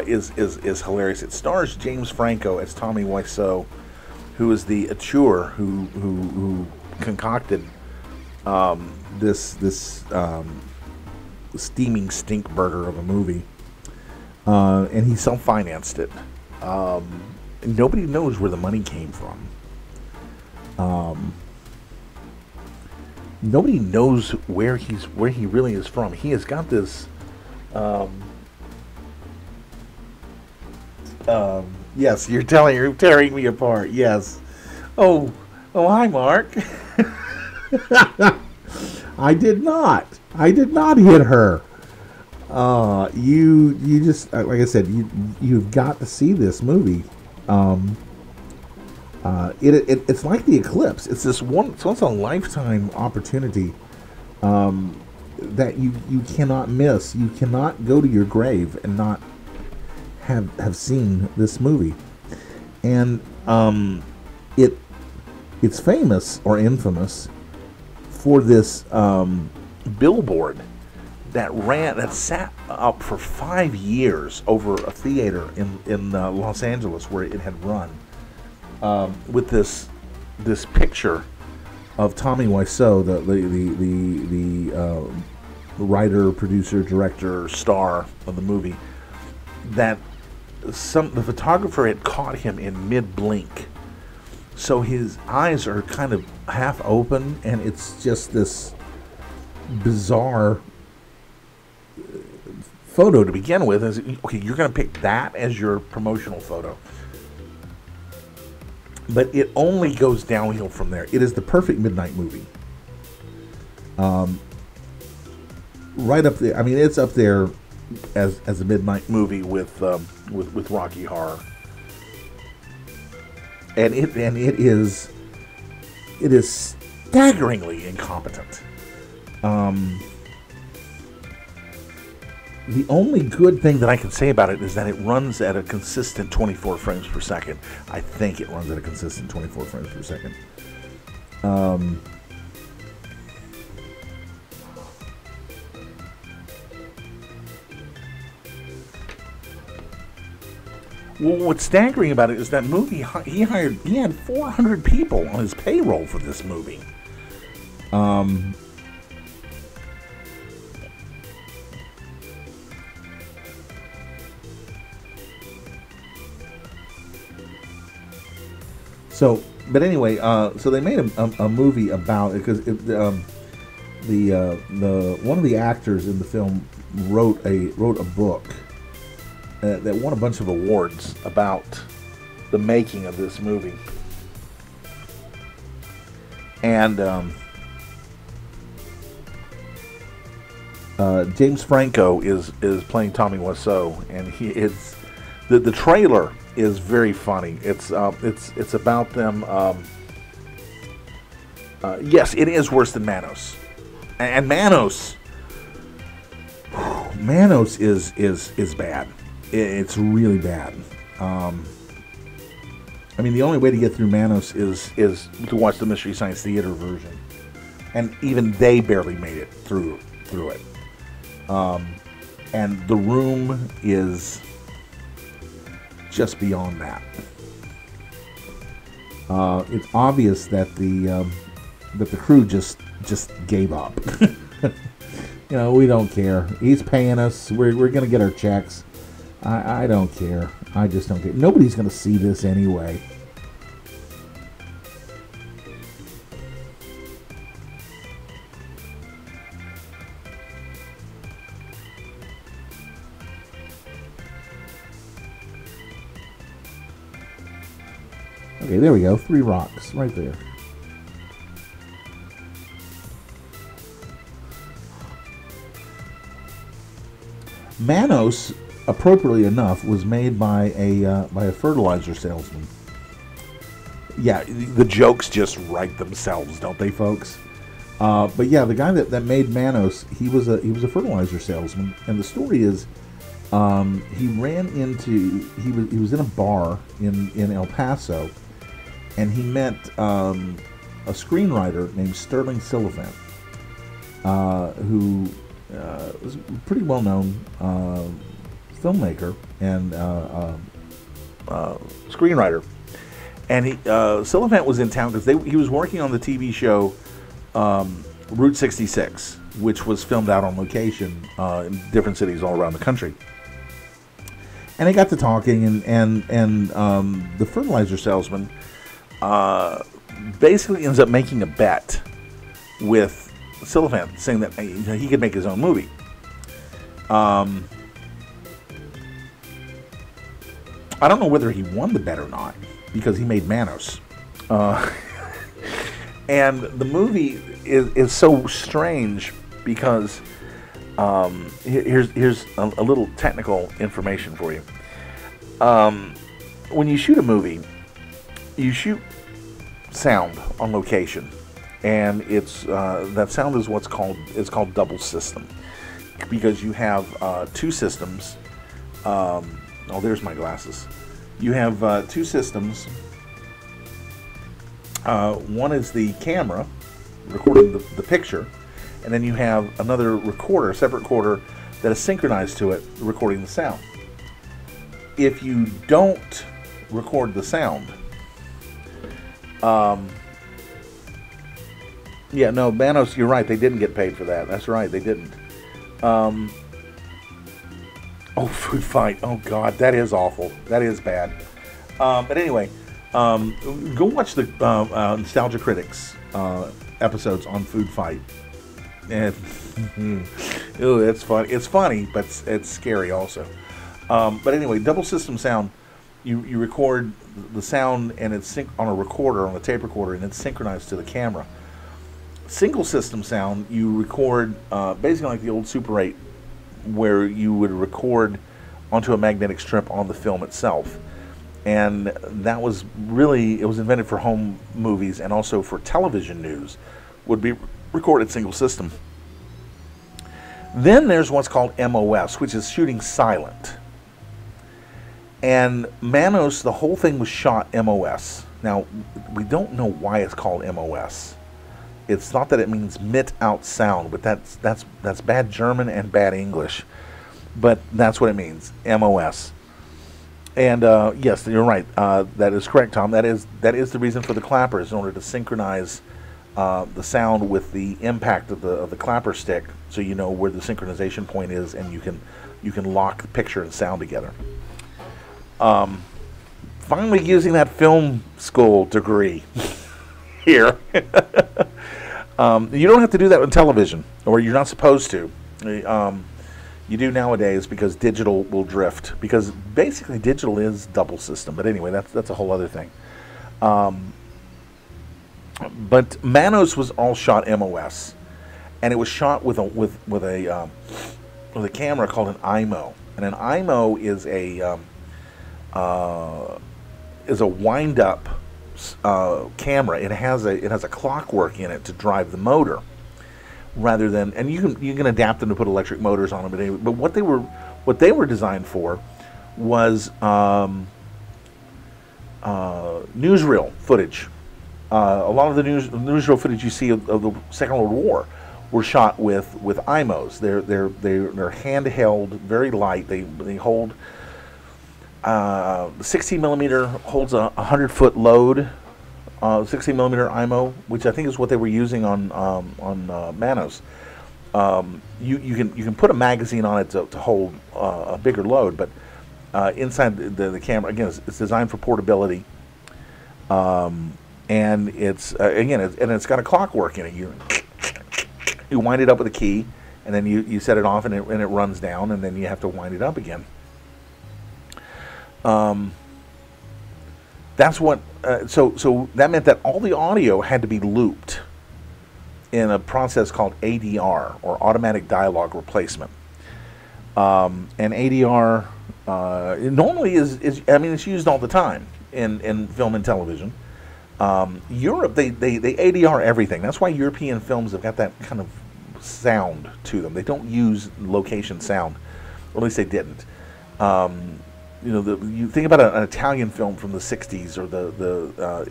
is hilarious. It stars James Franco as Tommy Wiseau, who is the auteur who concocted this steaming stink burger of a movie, and he self-financed it. And nobody knows where the money came from. Nobody knows where he really is from. He has got this. Yes, you're tearing me apart. Yes. Oh, hi, Mark. I did not hit her. You just, like I said, you've got to see this movie. It's like The Eclipse. It's this once in a lifetime opportunity that you cannot miss. You cannot go to your grave and not have seen this movie. And it's famous or infamous for this billboard that sat up for 5 years over a theater in Los Angeles where it had run, with this picture of Tommy Wiseau, the writer, producer, director, star of the movie. That the photographer had caught him in mid-blink, so his eyes are kind of half open, and it's just this bizarre photo to begin with. Okay, you're going to pick that as your promotional photo, but it only goes downhill from there. It is the perfect midnight movie. Right up there. I mean, it's up there as a midnight movie with Rocky Horror, and it is staggeringly incompetent. The only good thing that I can say about it is that it runs at a consistent 24 frames per second. I think it runs at a consistent 24 frames per second. Well, what's staggering about it is that movie, he had 400 people on his payroll for this movie. But anyway, so they made a movie about it because the one of the actors in the film wrote a book that won a bunch of awards about the making of this movie, and James Franco is playing Tommy Wiseau, and the trailer is very funny. It's about them. Yes, it is worse than Manos, and Manos is bad. It's really bad. I mean, the only way to get through Manos is to watch the Mystery Science Theater version, and even they barely made it through it. And The Room is just beyond that. It's obvious that the crew just gave up. We don't care. He's paying us. We're gonna get our checks. I don't care. I just don't care. Nobody's gonna see this anyway. Okay, there we go. 3 rocks right there. Manos, appropriately enough, was made by a fertilizer salesman. Yeah, the jokes just write themselves, don't they, folks? But yeah, the guy that made Manos, he was a fertilizer salesman, and the story is, he was in a bar in El Paso, and he met a screenwriter named Sterling Siliphant, who was a pretty well-known filmmaker and screenwriter. And Siliphant was in town because he was working on the TV show Route 66, which was filmed out on location in different cities all around the country. And they got to talking, and the fertilizer salesman basically ends up making a bet with Siliphant, saying that he could make his own movie. I don't know whether he won the bet or not, because he made Manos. And the movie is so strange because here's a little technical information for you. When you shoot a movie, you shoot sound on location, and it's that sound is called double system, because you have 2 systems. Oh, there's my glasses. You have 2 systems. One is the camera recording the picture, and then you have another recorder, a separate recorder that is synchronized to it, recording the sound. If you don't record the sound, yeah, no, Manos, you're right, they didn't get paid for that. That's right, they didn't. Oh, Food Fight. Oh, God, that is awful. That is bad. But anyway, go watch the Nostalgia Critics episodes on Food Fight. And, ooh, it's funny. It's funny, but it's scary also. But anyway, double system sound. You record the sound, and it's on a recorder, on a tape recorder, and it's synchronized to the camera. Single system sound, you record basically like the old Super 8, where you would record onto a magnetic strip on the film itself. And that was really, it was invented for home movies and also for television news, would be recorded single system. Then there's what's called MOS, which is shooting silent. And Manos, the whole thing was shot MOS. Now, we don't know why it's called MOS. It's not that it means mit out sound, but that's bad German and bad English. But that's what it means, MOS. And yes, you're right. That is correct, Tom. That is the reason for the clappers, in order to synchronize the sound with the impact of the clapper stick, so you know where the synchronization point is, and you can lock the picture and sound together. Finally, using that film school degree here. You don't have to do that on television, or you're not supposed to. You do nowadays, because digital will drift, because basically digital is double system. But anyway, that's a whole other thing. But Manos was all shot MOS, and it was shot with a camera called an IMO, and an IMO is a wind up camera. It has a clockwork in it to drive the motor, rather than, and you can adapt them to put electric motors on them. But anyway, but what they were designed for was newsreel footage. A lot of the newsreel footage you see of the Second World War were shot with IMOs. They're handheld, very light. They hold. The 16 millimeter holds a 100-foot load. 16 millimeter IMO, which I think is what they were using on Manos. You can put a magazine on it to hold a bigger load, but inside the camera, again, it's designed for portability. And it's it's got a clockwork in it. You wind it up with a key, and then you set it off, and it runs down, and then you have to wind it up again. That's what. So that meant that all the audio had to be looped in a process called ADR, or automatic dialogue replacement. And ADR normally is I mean, it's used all the time in film and television. Europe, they ADR everything. That's why European films have got that kind of sound to them. They don't use location sound, or at least they didn't. You know, you think about an Italian film from the '60s, or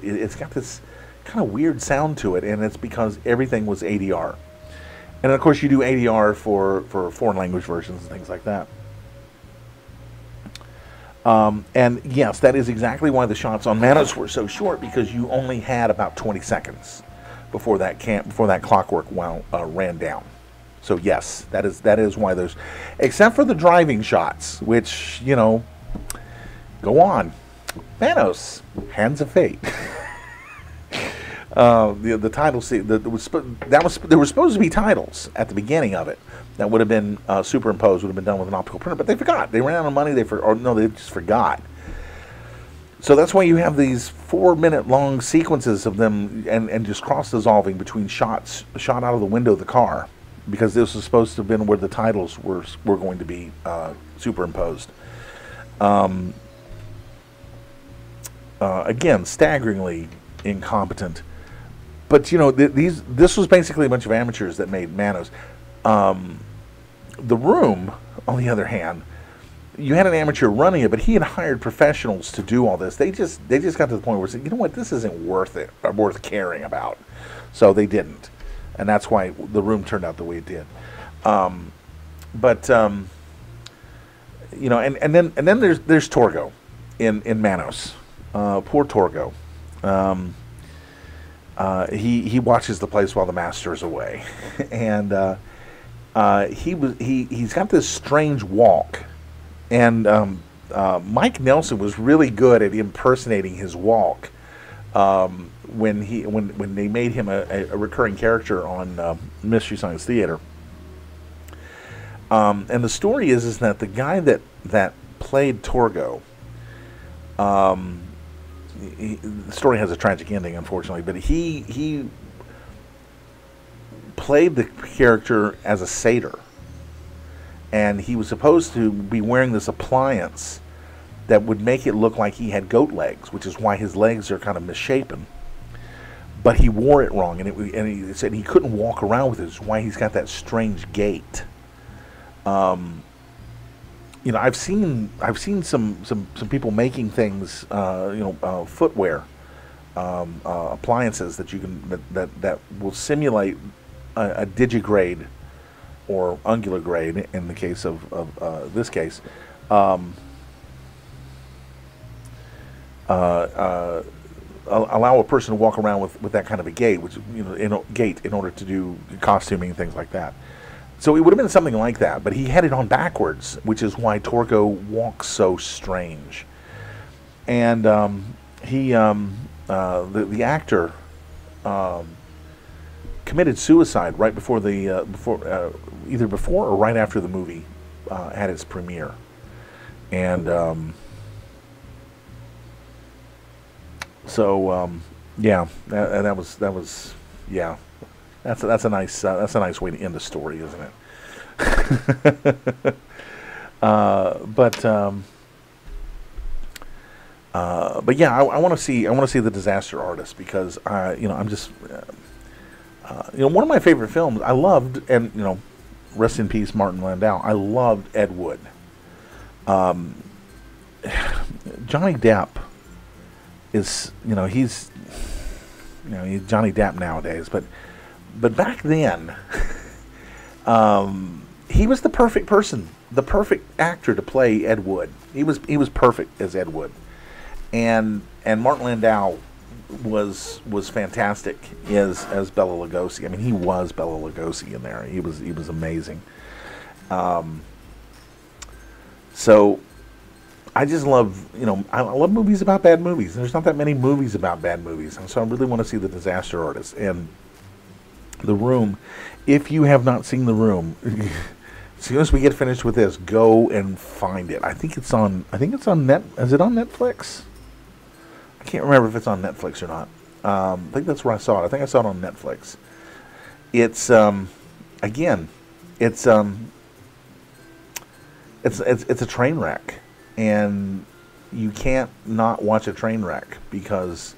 it's got this kind of weird sound to it, and it's because everything was ADR. And of course, you do ADR for foreign language versions and things like that. And yes, that is exactly why the shots on Manos were so short, because you only had about 20 seconds before that clockwork ran down. So yes, that is why those, except for the driving shots, which, you know, go on. Manos, Hands of Fate. The title scene, there were supposed to be titles at the beginning of it that would have been superimposed, would have been done with an optical printer, but they forgot. They ran out of money. They just forgot. So that's why you have these 4-minute long sequences of them and just cross dissolving between shots shot out of the window of the car, because this was supposed to have been where the titles were going to be superimposed. Again, staggeringly incompetent. But, you know, this was basically a bunch of amateurs that made Manos. The Room, on the other hand, you had an amateur running it, but he had hired professionals to do all this. They just got to the point where they said, you know what, this isn't worth caring about. So they didn't. And that's why The Room turned out the way it did. You know, and then there's Torgo in Manos. Poor Torgo. He watches the place while the master's away, and he's got this strange walk, and Mike Nelson was really good at impersonating his walk when they made him a recurring character on Mystery Science Theater. And the story is that the guy that played Torgo, the story has a tragic ending, unfortunately, but he played the character as a satyr, and he was supposed to be wearing this appliance that would make it look like he had goat legs, which is why his legs are kind of misshapen. But he wore it wrong, and he said he couldn't walk around with it, which is why he's got that strange gait. You know, I've seen some people making things, footwear, appliances that you can that will simulate a digigrade or ungular in the case of this case. Allow a person to walk around with that kind of a gait, which, you know, in order to do costuming and things like that. So it would have been something like that, but he had it on backwards, which is why Torgo walks so strange. And the actor committed suicide right before either before or right after the movie had its premiere, and yeah, that was yeah. That's a nice way to end the story, isn't it? But yeah, I want to see the Disaster Artist, because I'm just one of my favorite films. I loved, and rest in peace, Martin Landau. I loved Ed Wood. Johnny Depp is he's Johnny Depp nowadays, but back then, he was the perfect person, the perfect actor to play Ed Wood. He was perfect as Ed Wood, and Martin Landau was fantastic as Bela Lugosi. I mean, he was Bela Lugosi in there. He was amazing. So I just love I love movies about bad movies. There's not that many movies about bad movies, and so I really want to see The Disaster Artist and The Room. If you have not seen The Room, as soon as we get finished with this, go and find it. I think it's on Net. Is it on Netflix? I can't remember if it's on Netflix or not. I think that's where I saw it. I think I saw it on Netflix. It's again, it's a train wreck, and you can't not watch a train wreck because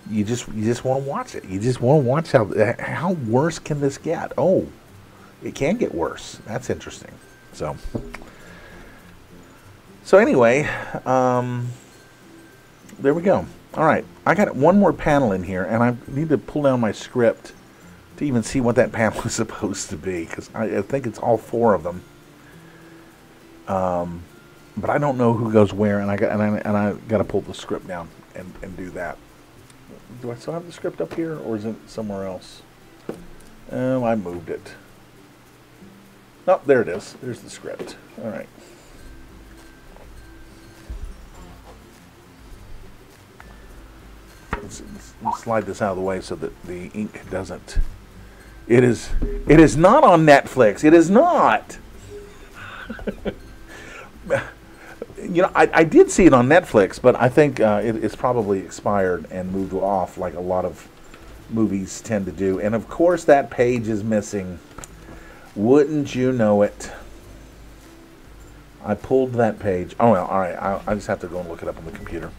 you just want to watch it. You just want to watch how worse can this get? Oh, it can get worse. That's interesting. So anyway, there we go. All right, I got one more panel in here, and I need to pull down my script to even see what that panel is supposed to be, because I think it's all four of them. But I don't know who goes where, and I got to pull the script down and do that. Do I still have the script up here, or is it somewhere else? Oh, I moved it. Oh, there it is. There's the script. All right. Let's slide this out of the way so that the ink doesn't. It is not on Netflix. It is not. You know, I did see it on Netflix, but I think it's probably expired and moved off like a lot of movies tend to do. And of course that page is missing. Wouldn't you know it? I pulled that page. Oh, well, all right. I just have to go and look it up on the computer.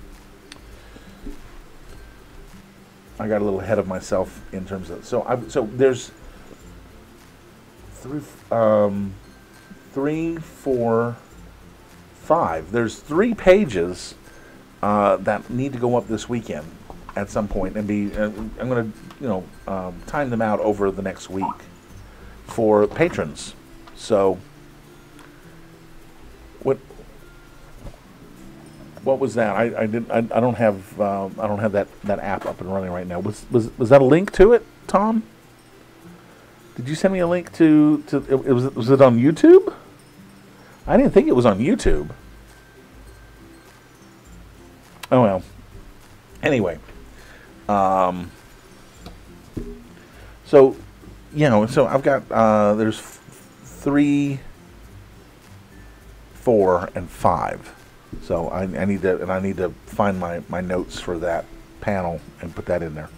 I got a little ahead of myself in terms of... So there's 3, 4, 5. There's 3 pages that need to go up this weekend at some point, and be. I'm going to, time them out over the next week for patrons. So, what was that? I don't have that app up and running right now. Was that a link to it, Tom? Did you send me a link to was it on YouTube? I didn't think it was on YouTube. Oh well. Anyway, so I've got there's 3, 4, and 5. So I need to find my notes for that panel and put that in there.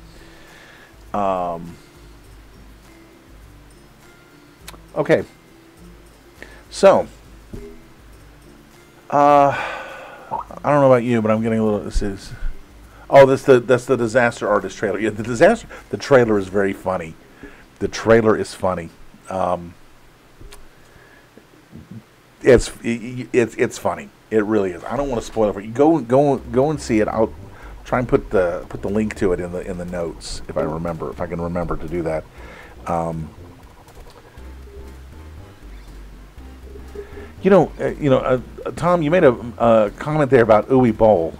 Okay. So I don't know about you, but I'm getting a little. That's the Disaster Artist trailer. Yeah, the trailer is very funny. The trailer is funny. It's funny. It really is. I don't want to spoil it for you. Go and see it. I'll try and put the link to it in the notes if I can remember to do that. Tom, you made a comment there about Uwe Boll.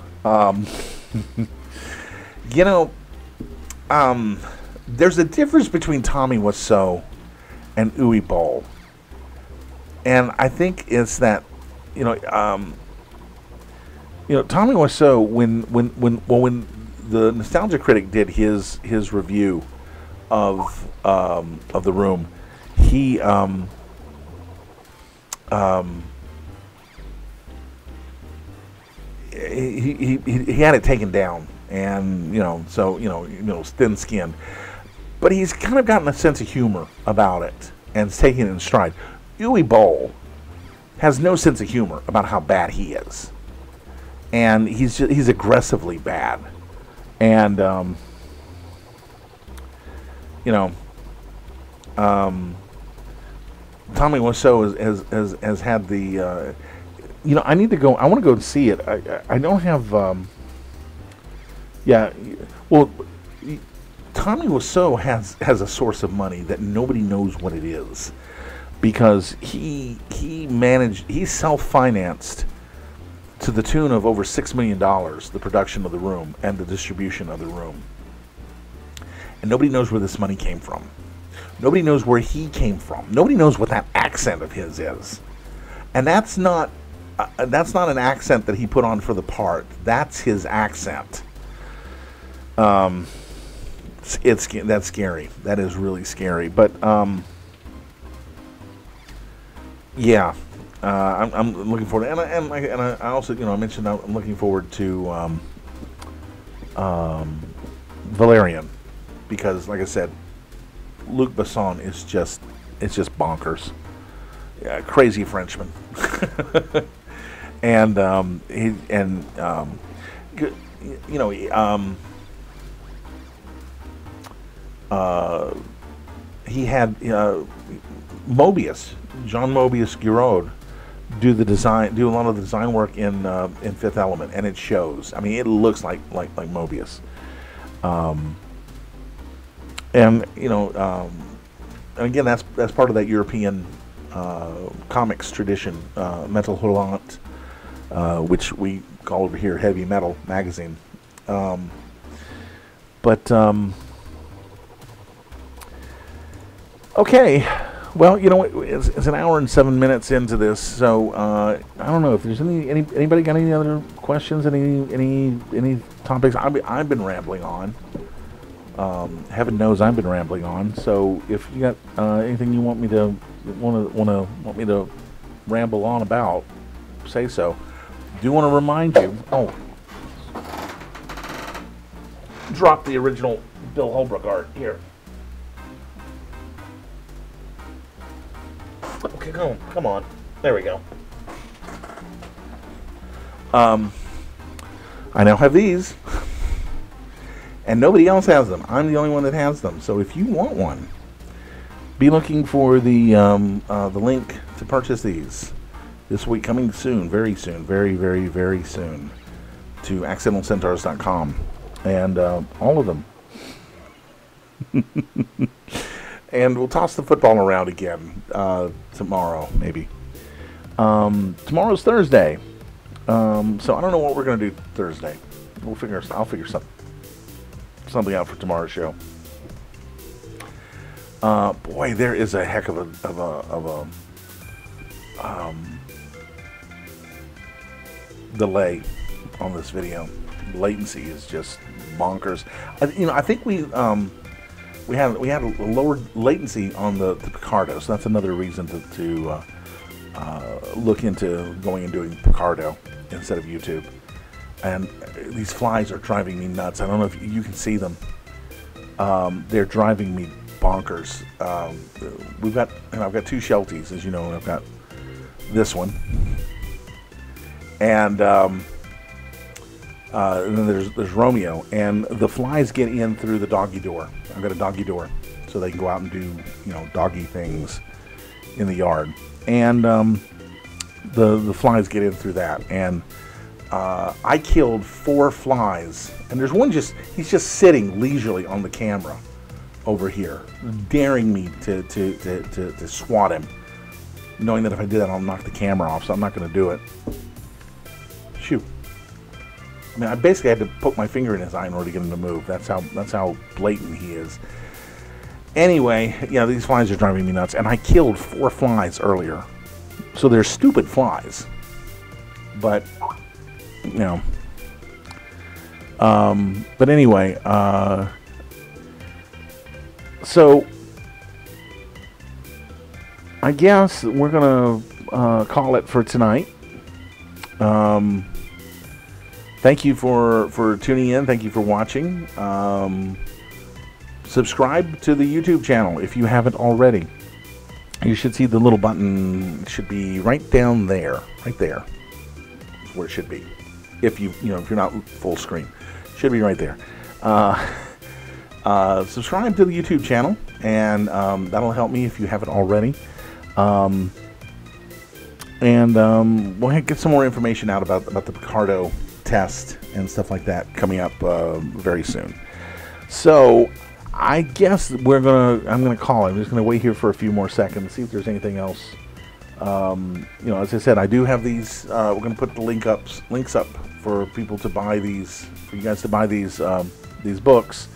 There's a difference between Tommy Wiseau and Uwe Boll, and I think it's that Tommy Wiseau, when the Nostalgia Critic did his review of The Room, he had it taken down, and thin skinned, but he's kind of gotten a sense of humor about it and is taking it in stride. Uwe Boll has no sense of humor about how bad he is, and he's aggressively bad, and Tommy Wiseau has had the I need to go. I want to go and see it. I don't have. Tommy Wiseau has a source of money that nobody knows what it is, because he self-financed to the tune of over $6 million the production of The Room and the distribution of The Room, and nobody knows where this money came from. Nobody knows where he came from. Nobody knows what that accent of his is, and that's not an accent that he put on for the part. That's his accent. That's scary. That is really scary. But yeah, I'm looking forward to, and I also I mentioned I'm looking forward to Valerian, because, like I said, Luc Besson is it's just bonkers. Yeah, crazy Frenchman. And you know, he had Mobius, John Mobius Giraud, do a lot of the design work in Fifth Element, and it shows. I mean, it looks like Mobius. And you know, and again, that's part of that European comics tradition, Metal Hurlant, which we call over here Heavy Metal Magazine. Okay, well, you know, it's an hour and 7 minutes into this, so I don't know if there's anybody got any other questions, any topics. I've been rambling on. Heaven knows I've been rambling on. So if you got anything you want me to ramble on about, say so. Do want to remind you. Oh, drop the original Bill Holbrook art here. Okay, come on. There we go. I now have these, and nobody else has them. I'm the only one that has them. So if you want one, be looking for the link to purchase these this week, coming soon, very soon, very, very, very soon, to accidentalcentaurs.com, and all of them. And we'll toss the football around again tomorrow, maybe. Tomorrow's Thursday, so I don't know what we're going to do Thursday. I'll figure something out for tomorrow's show. Boy, there is a heck of a delay on this video. Latency is just bonkers. I think we had a lower latency on the Picardo, so that's another reason to look into going and doing Picardo instead of YouTube. And these flies are driving me nuts. I don't know if you can see them. They're driving me bonkers. I've got two Shelties, as you know. I've got this one, and then there's Romeo, and the flies get in through the doggy door. I've got a doggy door, so they can go out and do doggy things in the yard, and the flies get in through that. And I killed 4 flies, and there's one he's just sitting leisurely on the camera over here, daring me to swat him, knowing that if I did that, I'll knock the camera off. So I'm not going to do it. Shoot. I mean, I basically had to poke my finger in his eye in order to get him to move. That's how blatant he is. Anyway, these flies are driving me nuts, and I killed 4 flies earlier. So they're stupid flies, but but anyway, so I guess we're gonna call it for tonight. Thank you for tuning in. Thank you for watching. Subscribe to the YouTube channel if you haven't already. You should see the little button. It should be right down there. Right there is where it should be. If if you're not full screen, it should be right there. Subscribe to the YouTube channel, and that'll help me if you haven't already. We'll get some more information out about the Picardo test and stuff like that coming up very soon. So I guess I'm gonna call it. I'm just gonna wait here for a few more seconds, see if there's anything else. As I said, I do have these. We're gonna put the links up for people to buy these, for you guys to buy these books.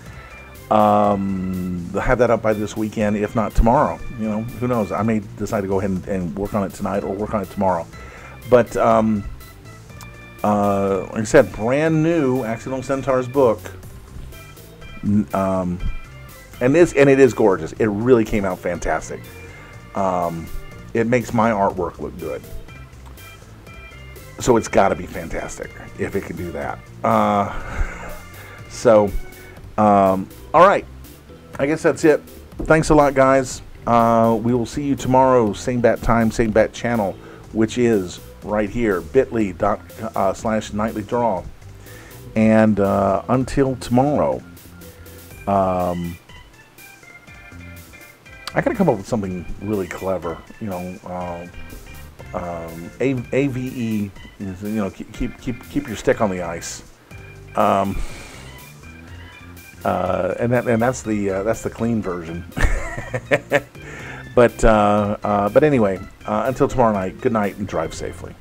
They'll have that up by this weekend, if not tomorrow. Who knows? I may decide to go ahead and work on it tonight or work on it tomorrow. But like I said, brand new Accidental Centaurs book. And it is gorgeous. It really came out fantastic. It makes my artwork look good. So it's got to be fantastic if it can do that. So, all right. I guess that's it. Thanks a lot, guys. We will see you tomorrow, same bat time, same bat channel, which is right here, bit.ly/nightlydraw. And until tomorrow, I gotta come up with something really clever. You know, AVE is, you know, keep your stick on the ice. And that's the clean version. But anyway, until tomorrow night, good night and drive safely.